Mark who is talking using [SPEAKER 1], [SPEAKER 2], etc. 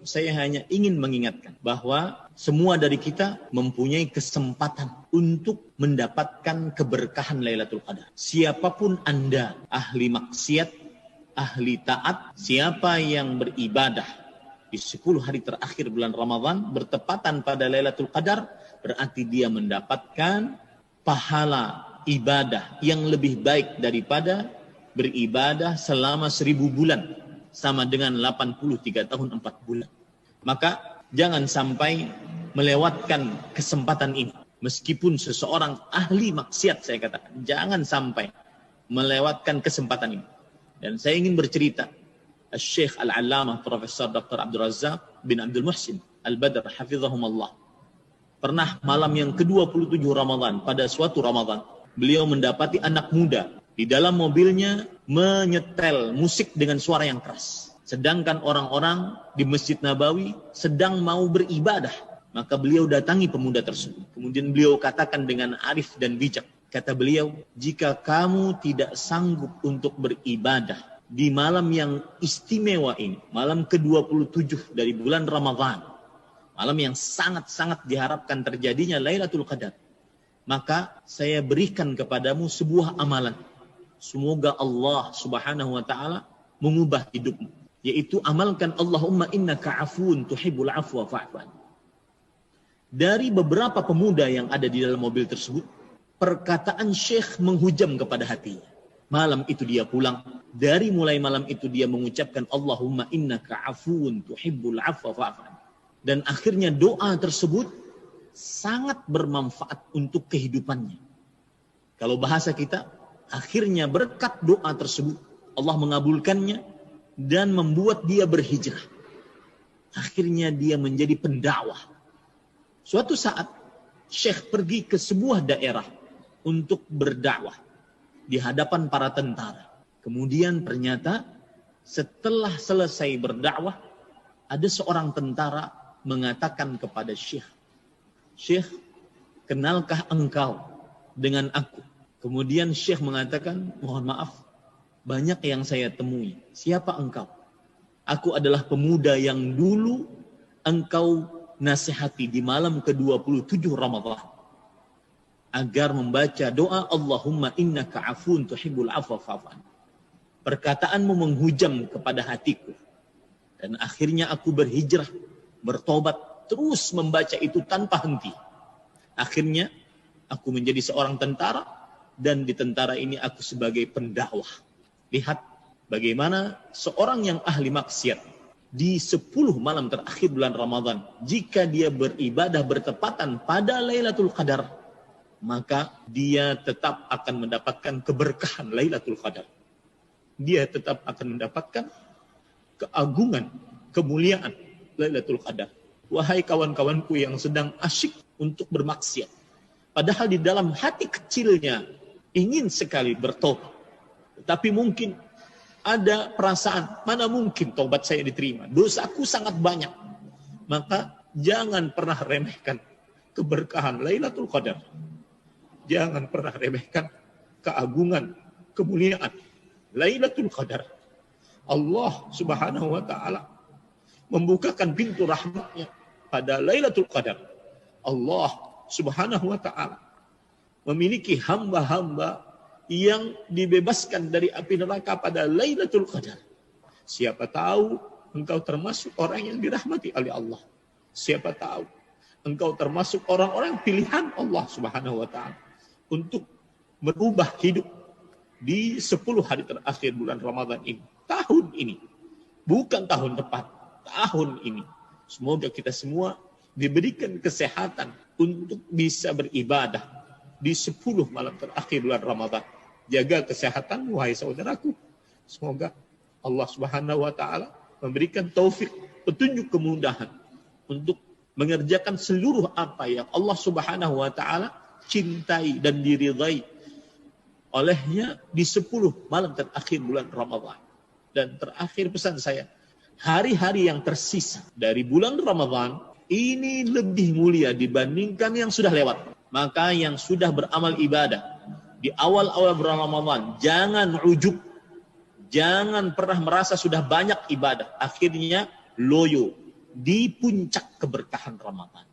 [SPEAKER 1] saya hanya ingin mengingatkan bahwa semua dari kita mempunyai kesempatan untuk mendapatkan keberkahan Lailatul Qadar. Siapapun Anda, ahli maksiat, ahli taat, siapa yang beribadah di 10 hari terakhir bulan Ramadan bertepatan pada Lailatul Qadar, berarti dia mendapatkan pahala ibadah yang lebih baik daripada beribadah selama 1000 bulan. Sama dengan 83 tahun 4 bulan. Maka jangan sampai melewatkan kesempatan ini. Meskipun seseorang ahli maksiat, saya katakan, jangan sampai melewatkan kesempatan ini. Dan saya ingin bercerita, Syekh Al-Allamah Profesor Dr. Abdul Razak bin Abdul Muhsin Al-Badr Hafizahumullah, pernah malam yang ke-27 Ramadan, pada suatu Ramadan, beliau mendapati anak muda di dalam mobilnya menyetel musik dengan suara yang keras. Sedangkan orang-orang di Masjid Nabawi sedang mau beribadah. Maka beliau datangi pemuda tersebut. Kemudian beliau katakan dengan arif dan bijak. Kata beliau, jika kamu tidak sanggup untuk beribadah di malam yang istimewa ini, malam ke-27 dari bulan Ramadhan, malam yang sangat-sangat diharapkan terjadinya Lailatul Qadar, maka saya berikan kepadamu sebuah amalan. Semoga Allah Subhanahu wa taala mengubah hidupmu, yaitu amalkan Allahumma innaka afuwun tuhibbul afwa fa'fu anni. Dari beberapa pemuda yang ada di dalam mobil tersebut, perkataan Syekh menghujam kepada hatinya. Malam itu dia pulang, dari mulai malam itu dia mengucapkan Allahumma innaka afuwun tuhibbul afwa fa'fu anni. Dan akhirnya doa tersebut sangat bermanfaat untuk kehidupannya. Kalau bahasa kita, akhirnya berkat doa tersebut Allah mengabulkannya dan membuat dia berhijrah. Akhirnya dia menjadi pendakwah. Suatu saat Syekh pergi ke sebuah daerah untuk berdakwah di hadapan para tentara. Kemudian ternyata setelah selesai berdakwah, ada seorang tentara mengatakan kepada Syekh, "Syekh, kenalkah engkau dengan aku?" Kemudian Syekh mengatakan, "Mohon maaf, banyak yang saya temui. Siapa engkau?" "Aku adalah pemuda yang dulu engkau nasihati di malam ke-27 Ramadhan agar membaca doa Allahumma innaka afuwun tuhibbul afwa fa'fu anni. Perkataanmu menghujam kepada hatiku. Dan akhirnya aku berhijrah, bertobat, terus membaca itu tanpa henti. Akhirnya aku menjadi seorang tentara, dan di tentara ini aku sebagai pendakwah." Lihat bagaimana seorang yang ahli maksiat di 10 malam terakhir bulan Ramadan, jika dia beribadah bertepatan pada Lailatul Qadar, maka dia tetap akan mendapatkan keberkahan Lailatul Qadar. Dia tetap akan mendapatkan keagungan, kemuliaan Lailatul Qadar. Wahai kawan-kawanku yang sedang asyik untuk bermaksiat, padahal di dalam hati kecilnya ingin sekali bertobat, tetapi mungkin ada perasaan, mana mungkin tobat saya diterima, dosaku sangat banyak. Maka jangan pernah remehkan keberkahan Lailatul Qadar. Jangan pernah remehkan keagungan, kemuliaan Lailatul Qadar. Allah Subhanahu wa taala membukakan pintu rahmatnya pada Lailatul Qadar. Allah Subhanahu wa taala memiliki hamba-hamba yang dibebaskan dari api neraka pada Lailatul Qadar. Siapa tahu engkau termasuk orang yang dirahmati oleh Allah. Siapa tahu engkau termasuk orang-orang pilihan Allah Subhanahu wa taala untuk merubah hidup di 10 hari terakhir bulan Ramadan ini. Tahun ini, bukan tahun depan, tahun ini. Semoga kita semua diberikan kesehatan untuk bisa beribadah di 10 malam terakhir bulan Ramadan. Jaga kesehatan, wahai saudaraku. Semoga Allah Subhanahu wa taala memberikan taufik, petunjuk, kemudahan untuk mengerjakan seluruh apa yang Allah Subhanahu wa taala cintai dan diridhai olehnya di 10 malam terakhir bulan Ramadan. Dan terakhir pesan saya, hari-hari yang tersisa dari bulan Ramadan ini lebih mulia dibandingkan yang sudah lewat. Maka yang sudah beramal ibadah di awal-awal bulan Ramadan, jangan ujub, jangan pernah merasa sudah banyak ibadah. Akhirnya loyo, di puncak keberkahan Ramadan.